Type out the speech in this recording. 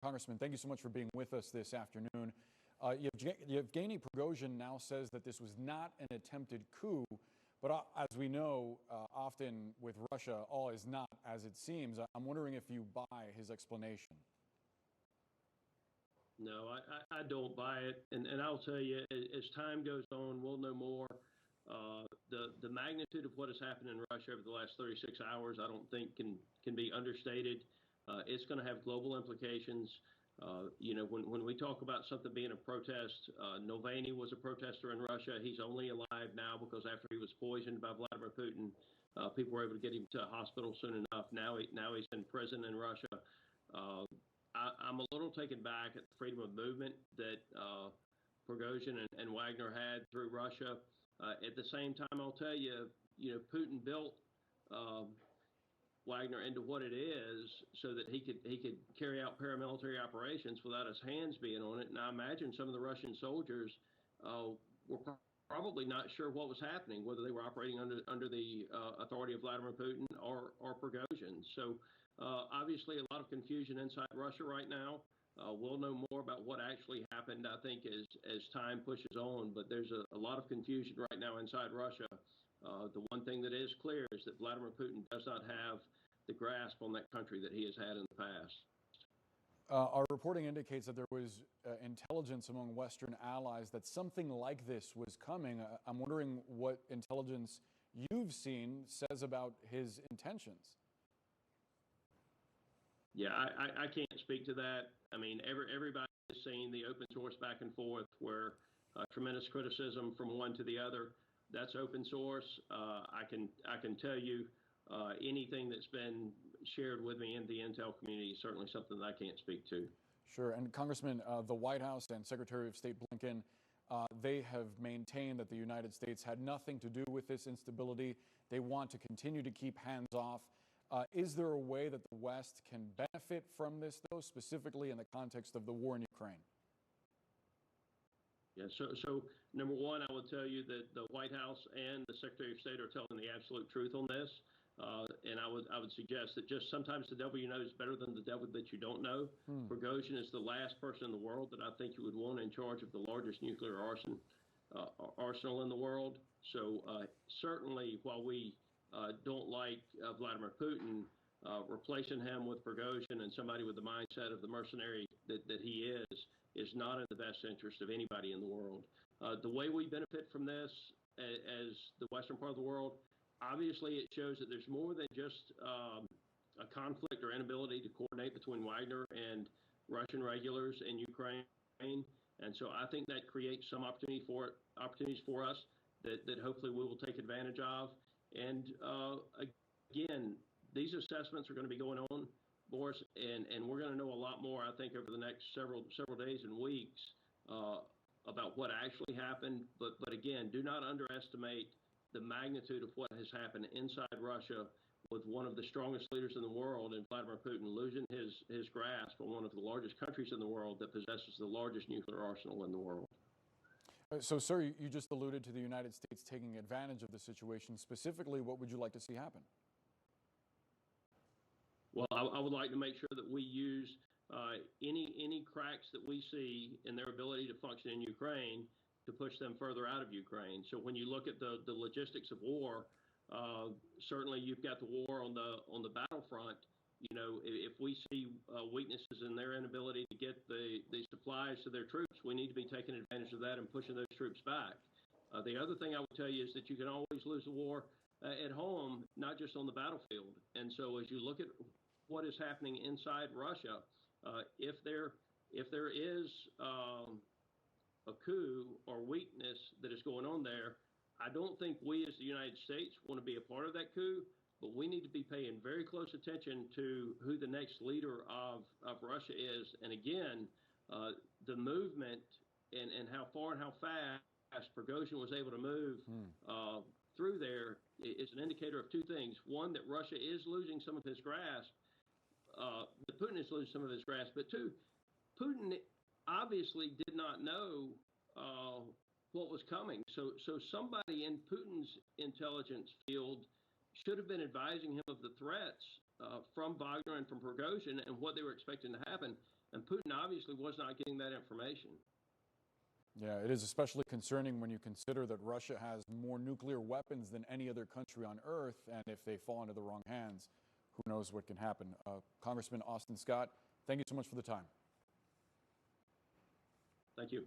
Congressman, thank you so much for being with us this afternoon. Yevgeny Prigozhin now says that this was not an attempted coup, but as we know, often with Russia, all is not as it seems. I'm wondering if you buy his explanation. No, I don't buy it. And I'll tell you, as time goes on, we'll know more. The magnitude of what has happened in Russia over the last 36 hours, I don't think can be understated. It's going to have global implications. When we talk about something being a protest, Navalny was a protester in Russia. He's only alive now because after he was poisoned by Vladimir Putin, people were able to get him to a hospital soon enough. Now he's in prison in Russia. I'm a little taken back at the freedom of movement that Prigozhin and Wagner had through Russia. At the same time, I'll tell you, Putin built Wagner into what it is so that he could carry out paramilitary operations without his hands being on it. And I imagine some of the Russian soldiers were probably not sure what was happening, whether they were operating under the authority of Vladimir Putin or Prigozhin. So obviously a lot of confusion inside Russia right now. We'll know more about what actually happened, I think, as time pushes on. But there's a lot of confusion right now inside Russia. The one thing that is clear is that Vladimir Putin does not have the grasp on that country that he has had in the past. Our reporting indicates that there was intelligence among Western allies that something like this was coming. I'm wondering what intelligence you've seen says about his intentions. Yeah, I can't speak to that. I mean, everybody has seen the open source back and forth where tremendous criticism from one to the other. That's open source. I can tell you anything that's been shared with me in the intel community is certainly something that I can't speak to. Sure. And Congressman, the White House and Secretary of State Blinken, they have maintained that the United States had nothing to do with this instability. They want to continue to keep hands off. Is there a way that the West can benefit from this, though, specifically in the context of the war in Ukraine? Yeah, so number one, I will tell you that the White House and the Secretary of State are telling the absolute truth on this. And I would suggest that just sometimes the devil you know is better than the devil that you don't know. Prigozhin is the last person in the world that I think you would want in charge of the largest nuclear arsenal in the world. So certainly, while we don't like Vladimir Putin, replacing him with Prigozhin and somebody with the mindset of the mercenary that he is not in the best interest of anybody in the world. The way we benefit from this as the Western part of the world, obviously it shows that there's more than just a conflict or inability to coordinate between Wagner and Russian regulars in Ukraine. And so I think that creates some opportunities for us that hopefully we will take advantage of. And again, these assessments are going to be going on, Boris, and we're going to know a lot more, I think, over the next several days and weeks about what actually happened. But again, do not underestimate the magnitude of what has happened inside Russia with one of the strongest leaders in the world, and Vladimir Putin losing his grasp on one of the largest countries in the world that possesses the largest nuclear arsenal in the world. So, sir, you just alluded to the United States taking advantage of the situation. Specifically, what would you like to see happen? Well, I would like to make sure that we use any cracks that we see in their ability to function in Ukraine to push them further out of Ukraine. So when you look at the logistics of war, certainly you've got the war on the battlefront. You know, if we see weaknesses in their inability to get the supplies to their troops, we need to be taking advantage of that and pushing those troops back. The other thing I would tell you is that you can always lose the war at home, not just on the battlefield. And so as you look at what is happening inside Russia, if there is a coup or weakness that is going on there, I don't think we as the United States want to be a part of that coup, but we need to be paying very close attention to who the next leader of Russia is. And again, the movement and how far and how fast Prigozhin was able to move through there is an indicator of two things. One, that Russia is losing some of his grasp, that Putin is losing some of his grasp, but two, Putin obviously did not know what was coming. So somebody in Putin's intelligence field should have been advising him of the threats from Wagner and from Prigozhin and what they were expecting to happen. And Putin obviously was not getting that information. Yeah, it is especially concerning when you consider that Russia has more nuclear weapons than any other country on Earth, and if they fall into the wrong hands, who knows what can happen. Congressman Austin Scott, thank you so much for the time. Thank you.